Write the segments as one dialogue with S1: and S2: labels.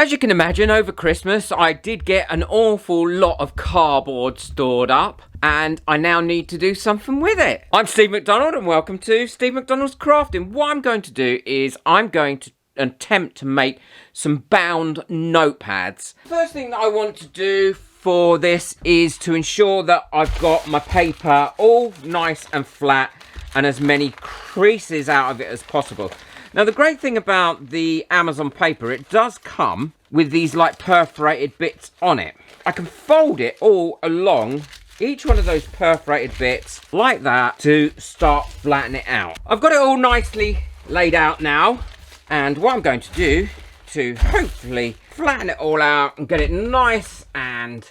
S1: As you can imagine, over Christmas I did get an awful lot of cardboard stored up, and I now need to do something with it. I'm Steve McDonald and welcome to Steve McDonald's Crafting. What I'm going to do is I'm going to attempt to make some bound notepads. First thing that I want to do for this is to ensure that I've got my paper all nice and flat and as many creases out of it as possible. Now, the great thing about the Amazon paper, it does come with these like perforated bits on it. I can fold it all along each one of those perforated bits like that to start flattening it out. I've got it all nicely laid out now, and what I'm going to do to hopefully flatten it all out and get it nice and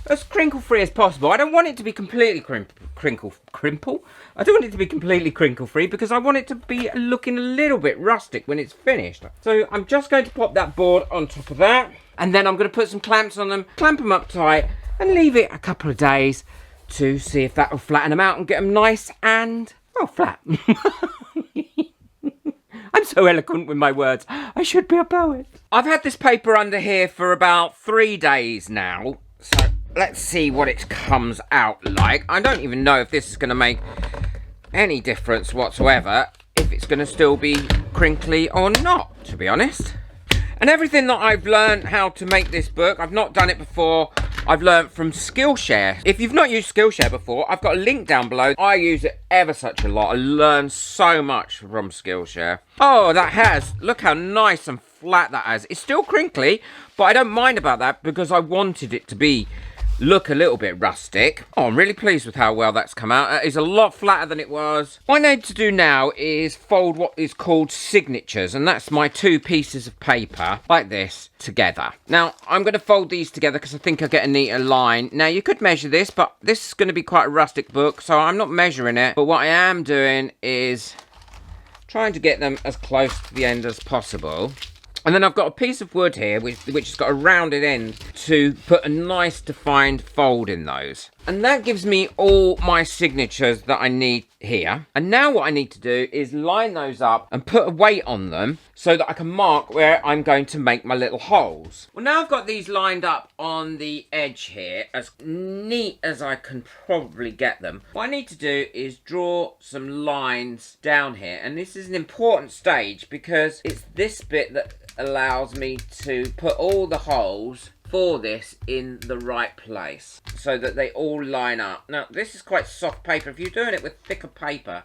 S1: as crinkle-free as possible. I don't want it to be completely crinkle-free because I want it to be looking a little bit rustic when it's finished. So I'm just going to pop that board on top of that, and then I'm going to put some clamps on them, clamp them up tight, and leave it a couple of days to see if that will flatten them out and get them nice and, well, flat. I'm so eloquent with my words. I should be a poet. I've had this paper under here for about 3 days now, so let's see what it comes out like. I don't even know if this is going to make any difference whatsoever, if it's going to still be crinkly or not, to be honest. And everything that I've learned how to make this book, I've not done it before, I've learned from Skillshare. If you've not used Skillshare before, I've got a link down below. I use it ever such a lot. I learned so much from Skillshare. Oh, that has, look how nice and flat that has. It's still crinkly, but I don't mind about that because I wanted it to look a little bit rustic. Oh, I'm really pleased with how well that's come out. It is a lot flatter than it was. What I need to do now is fold what is called signatures, and that's my 2 pieces of paper like this together. Now, I'm going to fold these together because I think I'll get a neater line. Now, you could measure this, but this is going to be quite a rustic book, so I'm not measuring it. But what I am doing is trying to get them as close to the end as possible. And then I've got a piece of wood here, which has got a rounded end to put a nice defined fold in those. And that gives me all my signatures that I need here. And now what I need to do is line those up and put a weight on them so that I can mark where I'm going to make my little holes. Well, now I've got these lined up on the edge here, as neat as I can probably get them. What I need to do is draw some lines down here. And this is an important stage because it's this bit that allows me to put all the holes for this in the right place so that they all line up. Now, this is quite soft paper. If you're doing it with thicker paper,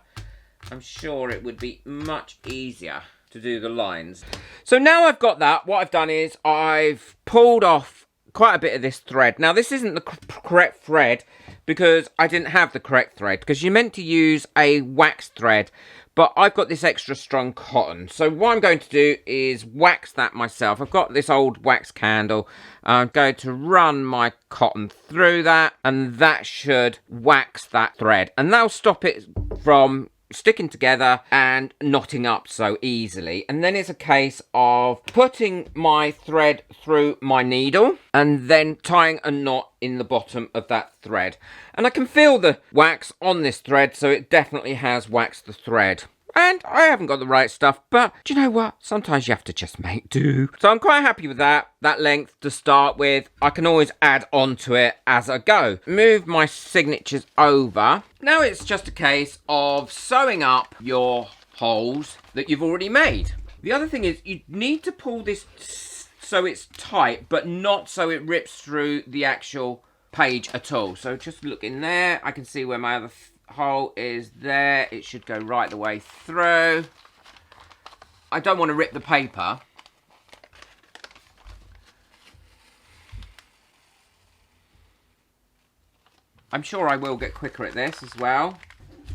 S1: I'm sure it would be much easier to do the lines. So now I've got that, what I've done is I've pulled off quite a bit of this thread. Now, this isn't the correct thread because I didn't have the correct thread, because you're meant to use a wax thread, but I've got this extra strong cotton. So what I'm going to do is wax that myself. I've got this old wax candle. I'm going to run my cotton through that, and that should wax that thread. And that'll stop it from sticking together and knotting up so easily. And then it's a case of putting my thread through my needle and then tying a knot in the bottom of that thread. And I can feel the wax on this thread, so it definitely has waxed the thread. And I haven't got the right stuff, but do you know what? Sometimes you have to just make do. So I'm quite happy with that length to start with. I can always add on to it as I go. Move my signatures over. Now it's just a case of sewing up your holes that you've already made. The other thing is you need to pull this so it's tight, but not so it rips through the actual page at all. So just look in there. I can see where my other hole is there. It should go right the way through. I don't want to rip the paper. I'm sure I will get quicker at this as well.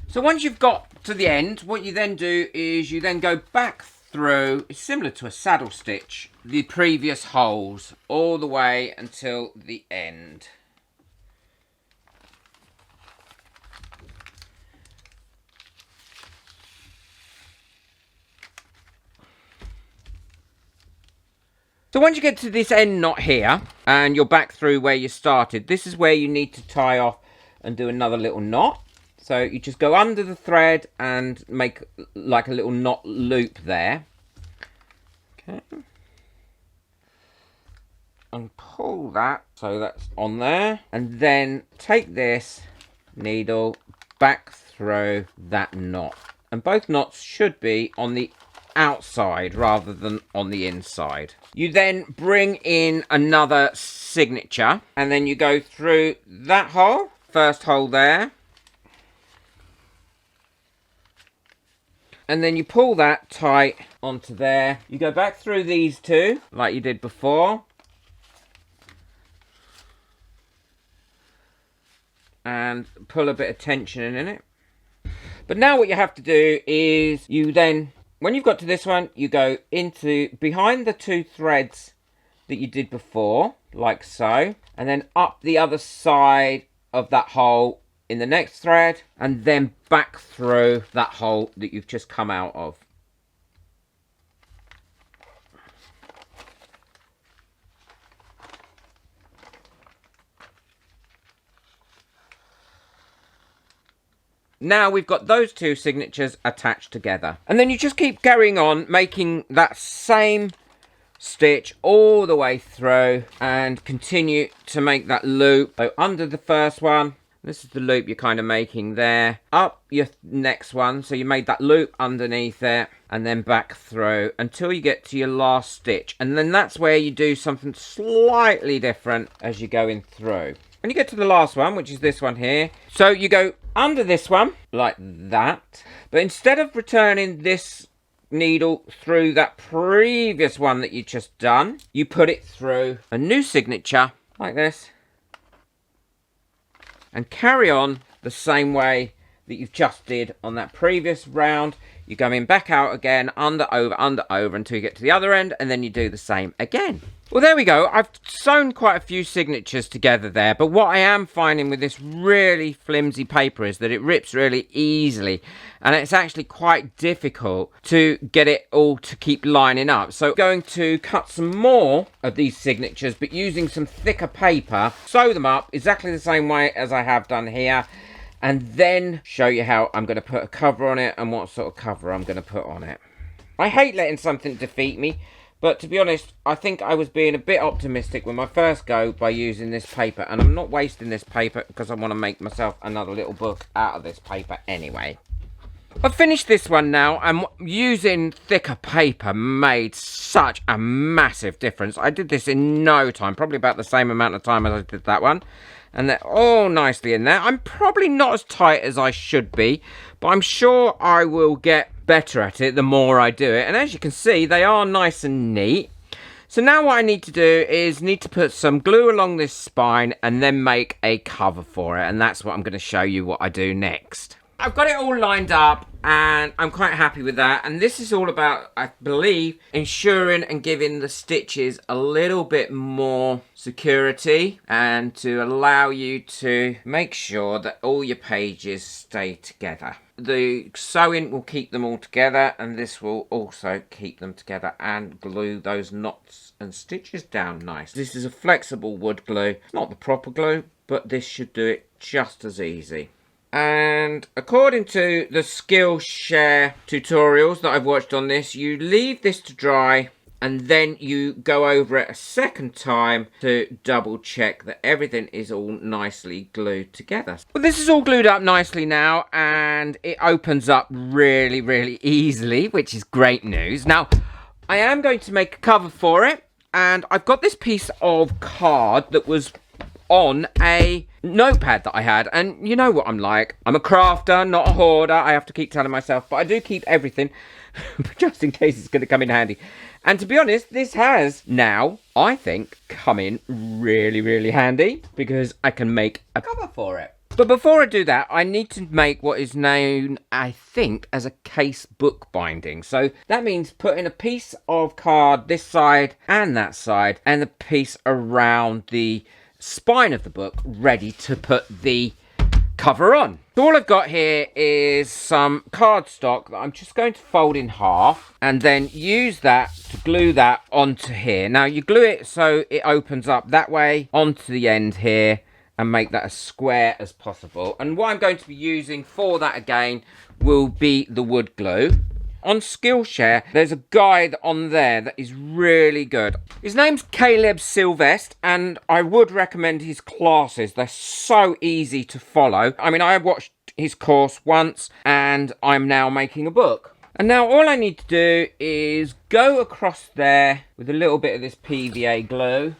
S1: So once you've got to the end, what you then do is you then go back through, it's similar to a saddle stitch, the previous holes all the way until the end. So once you get to this end knot here, and you're back through where you started, this is where you need to tie off and do another little knot. So you just go under the thread and make like a little knot loop there. Okay. and pull that so that's on there, and then take this needle back through that knot, and both knots should be on the outside rather than on the inside. You then bring in another signature, and then you go through that hole, first hole there, and then you pull that tight onto there. You go back through these two like you did before, and pull a bit of tension in it. But now what you have to do is you then, when you've got to this one, you go into behind the two threads that you did before, like so, and then up the other side of that hole in the next thread, and then back through that hole that you've just come out of. Now we've got those two signatures attached together. And then you just keep carrying on, making that same stitch all the way through, and continue to make that loop. So under the first one, this is the loop you're kind of making there. Up your next one, so you made that loop underneath it, and then back through until you get to your last stitch. And then that's where you do something slightly different as you go in through. When you get to the last one, which is this one here, so you go under this one like that, but instead of returning this needle through that previous one that you just done, you put it through a new signature like this, and carry on the same way that you've just did on that previous round. You go in, back out again, under, over, until you get to the other end, and then you do the same again. Well, there we go. I've sewn quite a few signatures together there, but what I am finding with this really flimsy paper is that it rips really easily, and it's actually quite difficult to get it all to keep lining up. So I'm going to cut some more of these signatures, but using some thicker paper, sew them up exactly the same way as I have done here, and then show you how I'm going to put a cover on it and what sort of cover I'm going to put on it. I hate letting something defeat me, but to be honest, I think I was being a bit optimistic with my first go by using this paper, and I'm not wasting this paper because I want to make myself another little book out of this paper anyway. I've finished this one now, and using thicker paper made such a massive difference. I did this in no time, probably about the same amount of time as I did that one. And they're all nicely in there. I'm probably not as tight as I should be, but I'm sure I will get better at it the more I do it. And as you can see, they are nice and neat. So now what I need to do is need to put some glue along this spine and then make a cover for it. And that's what I'm going to show you what I do next. I've got it all lined up and I'm quite happy with that, and this is all about, I believe, ensuring and giving the stitches a little bit more security and to allow you to make sure that all your pages stay together. The sewing will keep them all together, and this will also keep them together and glue those knots and stitches down nice. This is a flexible wood glue, not the proper glue, but this should do it just as easy. And according to the Skillshare tutorials that I've watched on this, you leave this to dry and then you go over it a second time to double check that everything is all nicely glued together. Well, this is all glued up nicely now, and it opens up really, really easily, which is great news. Now, I am going to make a cover for it, and I've got this piece of card that was on a notepad that I had, and you know what I'm like. I'm a crafter, not a hoarder. I have to keep telling myself, but I do keep everything just in case it's going to come in handy. And to be honest, this has now, I think, come in really, really handy because I can make a cover for it. But before I do that, I need to make what is known, I think, as a case book binding. So that means putting a piece of card this side and that side, and the piece around the spine of the book ready to put the cover on. So all I've got here is some cardstock that I'm just going to fold in half and then use that to glue that onto here. Now you glue it so it opens up that way onto the end here and make that as square as possible. And what I'm going to be using for that again will be the wood glue. On Skillshare, there's a guide on there that is really good. His name's Caleb Sylvester, and I would recommend his classes. They're so easy to follow. I mean, I watched his course once, and I'm now making a book. And now all I need to do is go across there with a little bit of this PVA glue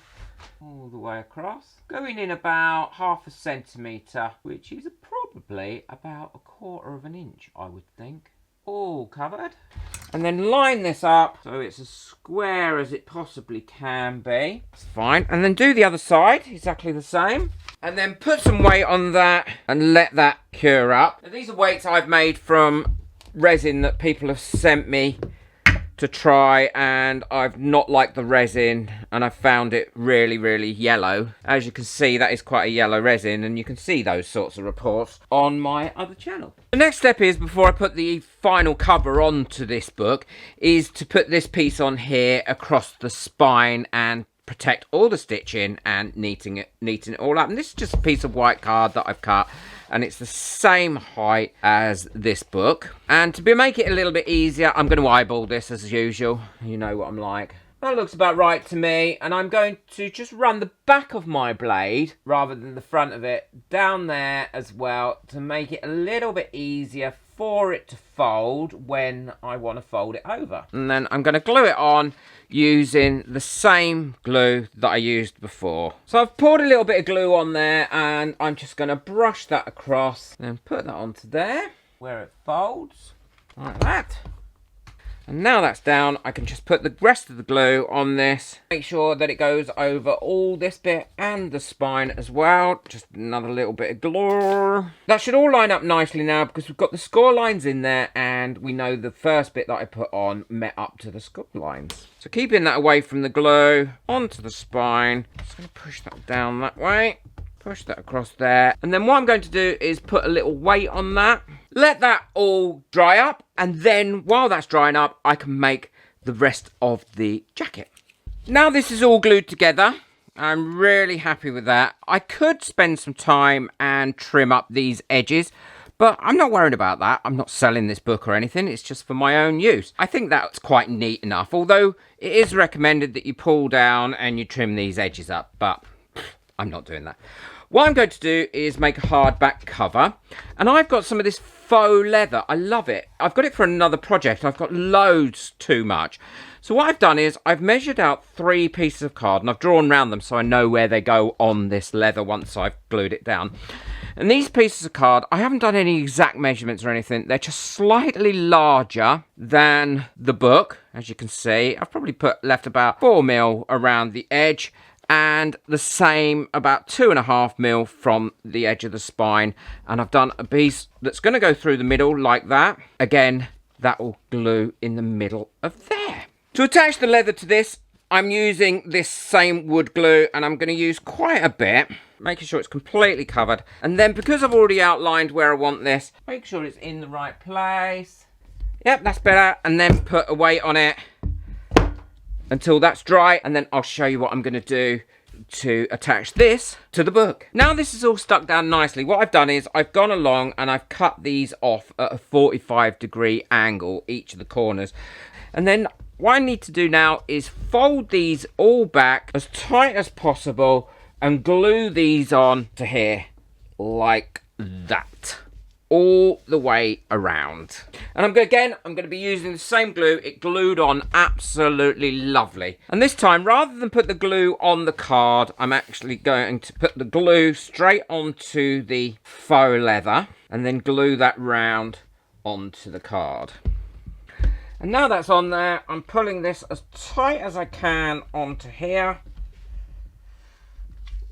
S1: all the way across. Going in about 1/2 centimetre, which is probably about 1/4 of an inch, I would think. All covered. And then line this up so it's as square as it possibly can be. That's fine. And then do the other side, exactly the same. And then put some weight on that and let that cure up. Now, these are weights I've made from resin that people have sent me to try, and I've not liked the resin, and I've found it really, really yellow. As you can see, that is quite a yellow resin, and you can see those sorts of reports on my other channel. The next step is, before I put the final cover onto this book, is to put this piece on here across the spine and protect all the stitching and neating it all up. And this is just a piece of white card that I've cut, and it's the same height as this book. And to make it a little bit easier, I'm going to eyeball this as usual. You know what I'm like. That looks about right to me, and I'm going to just run the back of my blade rather than the front of it down there as well, to make it a little bit easier for it to fold when I want to fold it over. And then I'm going to glue it on using the same glue that I used before. So I've poured a little bit of glue on there, and I'm just going to brush that across and put that onto there where it folds like that. And now that's down, I can just put the rest of the glue on this. Make sure that it goes over all this bit and the spine as well. Just another little bit of glue. That should all line up nicely now, because we've got the score lines in there, and we know the first bit that I put on met up to the score lines. So keeping that away from the glue, onto the spine. Just going to push that down that way. Push that across there. And then what I'm going to do is put a little weight on that. Let that all dry up, and then while that's drying up, I can make the rest of the jacket. Now this is all glued together. I'm really happy with that. I could spend some time and trim up these edges, but I'm not worried about that. I'm not selling this book or anything. It's just for my own use. I think that's quite neat enough, although it is recommended that you pull down and you trim these edges up, but I'm not doing that. What I'm going to do is make a hardback cover, and I've got some of this faux leather. I love it. I've got it for another project. I've got loads too much. So what I've done is I've measured out 3 pieces of card, and I've drawn around them so I know where they go on this leather once I've glued it down. And these pieces of card, I haven't done any exact measurements or anything. They're just slightly larger than the book, as you can see. I've probably left about 4mm around the edge, and the same, about 2.5mm from the edge of the spine. And I've done a piece that's going to go through the middle like that. Again, that will glue in the middle of there. To attach the leather to this, I'm using this same wood glue, and I'm going to use quite a bit, making sure it's completely covered. And then, because I've already outlined where I want this, make sure it's in the right place. Yep, that's better. And then put a weight on it until that's dry, and then I'll show you what I'm going to do to attach this to the book. Now this is all stuck down nicely. What I've done is I've gone along and I've cut these off at a 45-degree angle, each of the corners. And then what I need to do now is fold these all back as tight as possible and glue these on to here like that, all the way around. And I'm going to be using the same glue. It glued on absolutely lovely. And this time, rather than put the glue on the card, I'm actually going to put the glue straight onto the faux leather and then glue that round onto the card. And now that's on there, I'm pulling this as tight as I can onto here.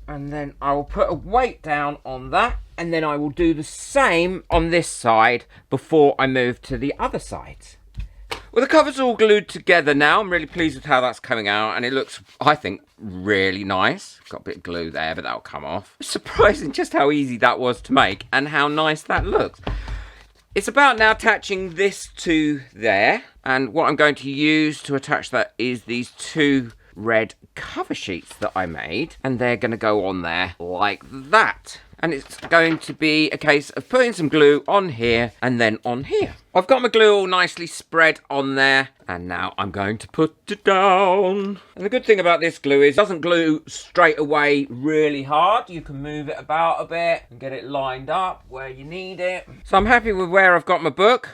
S1: And then I will put a weight down on that, and then I will do the same on this side before I move to the other side. Well, the cover's all glued together now. I'm really pleased with how that's coming out, and it looks, I think, really nice. Got a bit of glue there, but that'll come off. It's surprising just how easy that was to make and how nice that looks. It's about now attaching this to there, and what I'm going to use to attach that is these 2 red cover sheets that I made, and they're going to go on there like that. and it's going to be a case of putting some glue on here and then on here. I've got my glue all nicely spread on there, and now I'm going to put it down. And the good thing about this glue is it doesn't glue straight away really hard. You can move it about a bit and get it lined up where you need it. So I'm happy with where I've got my book,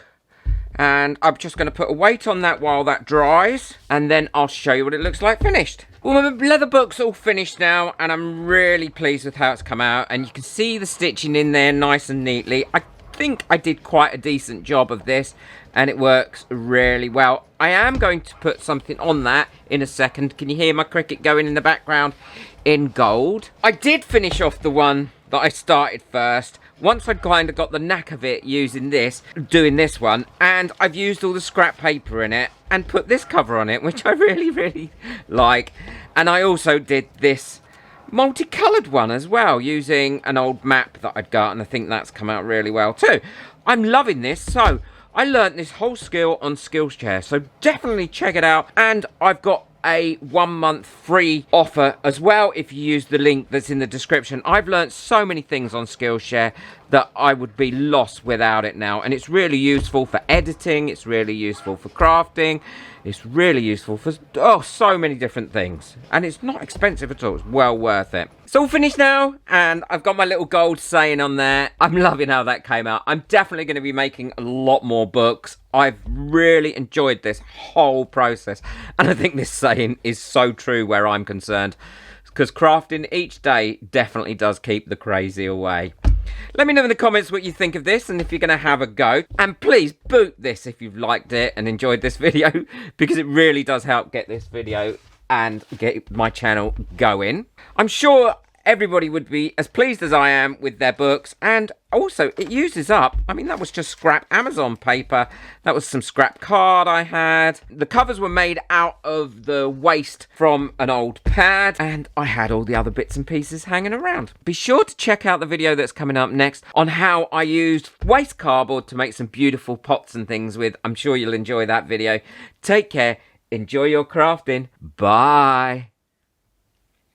S1: and I'm just going to put a weight on that while that dries, and then I'll show you what it looks like finished. Well, my leather book's all finished now, and I'm really pleased with how it's come out, and you can see the stitching in there nice and neatly. I think I did quite a decent job of this, and it works really well. I am going to put something on that in a second. Can you hear my cricket going in the background in gold? I did finish off the one that I started first. Once I'd kind of got the knack of it doing this one, and I've used all the scrap paper in it and put this cover on it, which I really, really like. And I also did this multicoloured one as well, using an old map that I'd got, and I think that's come out really well too. I'm loving this. So I learnt this whole skill on Skillshare, so definitely check it out. And I've got a 1 month free offer as well if you use the link that's in the description. I've learnt so many things on Skillshare that I would be lost without it now, and it's really useful for editing, it's really useful for crafting, it's really useful for so many different things, and it's not expensive at all. It's well worth it. It's all finished now, and I've got my little gold saying on there. I'm loving how that came out. I'm definitely going to be making a lot more books. I've really enjoyed this whole process, and I think this saying is so true where I'm concerned, because crafting each day definitely does keep the crazy away. Let me know in the comments what you think of this, and if you're going to have a go. And please boot this if you've liked it and enjoyed this video, because it really does help get this video and get my channel going. I'm sure everybody would be as pleased as I am with their books, and also it uses up, I mean, that was just scrap Amazon paper, that was some scrap card I had, the covers were made out of the waste from an old pad, and I had all the other bits and pieces hanging around. Be sure to check out the video that's coming up next on how I used waste cardboard to make some beautiful pots and things with. I'm sure you'll enjoy that video. Take care, enjoy your crafting, bye.